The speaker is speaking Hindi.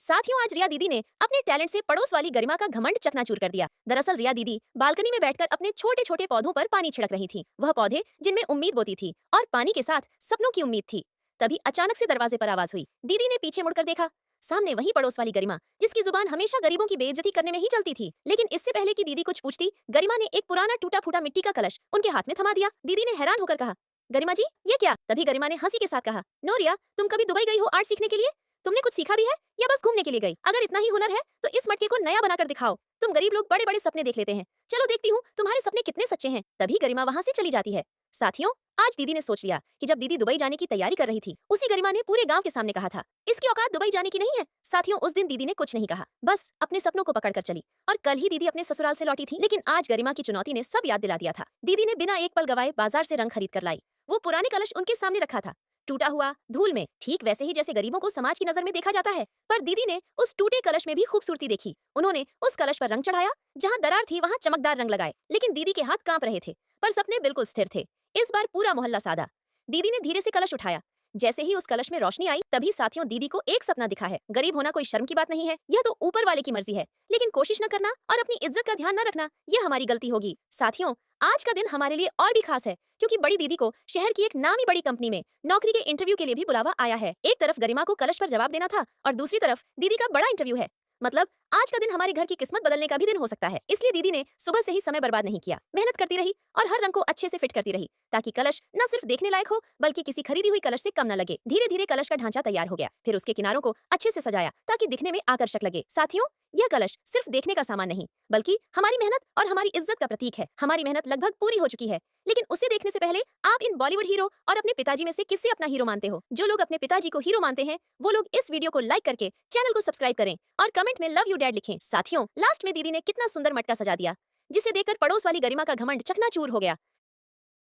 साथियों, आज रिया दीदी ने अपने टैलेंट से पड़ोस वाली गरिमा का घमंड चकनाचूर कर दिया। दरअसल रिया दीदी बालकनी में बैठकर अपने छोटे छोटे पौधों पर पानी छिड़क रही थी। वह पौधे जिनमें उम्मीद बोती थी और पानी के साथ सपनों की उम्मीद थी। तभी अचानक से दरवाजे पर आवाज हुई। दीदी ने पीछे मुड़कर देखा। सामने वही पड़ोस वाली गरिमा, जिसकी जुबान हमेशा गरीबों की बेइज्जती करने में ही चलती थी। लेकिन इससे पहले कि दीदी कुछ पूछती, गरिमा ने एक पुराना टूटा फूटा मिट्टी का कलश उनके हाथ में थमा दिया। दीदी ने हैरान होकर कहा, गरिमा जी, ये क्या? तभी गरिमा ने हंसी के साथ कहा, नो रिया, तुम कभी दुबई गई हो आर्ट सीखने के लिए? तुमने कुछ सीखा भी है या बस घूमने के लिए गई? अगर इतना ही हुनर है तो इस मटके को नया बनाकर दिखाओ। तुम गरीब लोग बड़े बड़े सपने देख लेते हैं। चलो देखती हूँ तुम्हारे सपने कितने सच्चे हैं। तभी गरिमा वहाँ से चली जाती है। साथियों, आज दीदी ने सोच लिया कि जब दीदी दुबई जाने की तैयारी कर रही थी, उसी गरिमा ने पूरे गांव के सामने कहा था, इसकी औकात दुबई जाने की नहीं है। साथियों, उस दिन दीदी ने कुछ नहीं कहा, बस अपने सपनों को पकड़कर चली। और कल ही दीदी अपने ससुराल से लौटी थी, लेकिन आज गरिमा की चुनौती ने सब याद दिला दिया था। दीदी ने बिना एक पल गवाए बाजार से रंग खरीद कर लाई। वो पुराने कलश उनके सामने रखा था, टूटा हुआ, धूल में, ठीक वैसे ही जैसे गरीबों को समाज की नजर में देखा जाता है। पर दीदी ने उस टूटे कलश में भी खूबसूरती देखी। उन्होंने उस कलश पर रंग चढ़ाया, जहां दरार थी वहां चमकदार रंग लगाए। लेकिन दीदी के हाथ कांप रहे थे, पर सपने बिल्कुल स्थिर थे। इस बार पूरा मोहल्ला सादा। दीदी ने धीरे से कलश उठाया। जैसे ही उस कलश में रोशनी आई, तभी साथियों, दीदी को एक सपना दिखा है। गरीब होना कोई शर्म की बात नहीं है, यह तो ऊपर वाले की मर्जी है। लेकिन कोशिश न करना और अपनी इज्जत का ध्यान न रखना, यह हमारी गलती होगी। साथियों, आज का दिन हमारे लिए और भी खास है, क्योंकि बड़ी दीदी को शहर की एक नामी बड़ी कंपनी में नौकरी के इंटरव्यू के लिए भी बुलावा आया है। एक तरफ गरिमा को कलश पर जवाब देना था और दूसरी तरफ दीदी का बड़ा इंटरव्यू है। मतलब आज का दिन हमारे घर की किस्मत बदलने का भी दिन हो सकता है। इसलिए दीदी ने सुबह से ही समय बर्बाद नहीं किया, मेहनत करती रही और हर रंग को अच्छे से फिट करती रही, ताकि कलश न सिर्फ देखने लायक हो, बल्कि किसी खरीदी हुई कलश से कम न लगे। धीरे धीरे कलश का ढांचा तैयार हो गया। फिर उसके किनारों को अच्छे से सजाया, ताकि दिखने में आकर्षक लगे। साथियों, यह कलश सिर्फ देखने का सामान नहीं, बल्कि हमारी मेहनत और हमारी इज्जत का प्रतीक है। हमारी मेहनत लगभग पूरी हो चुकी है, लेकिन उसे देखने से पहले आप इन बॉलीवुड हीरो और अपने पिताजी में से किसे अपना हीरो मानते हो? जो लोग अपने पिताजी को हीरो मानते हैं, वो लोग इस वीडियो को लाइक करके चैनल को सब्सक्राइब करें और कमेंट में लव यू डैड लिखें। साथियों, लास्ट में दीदी ने कितना सुंदर मटका सजा दिया, जिसे देखकर पड़ोस वाली गरिमा का घमंड चकनाचूर हो गया।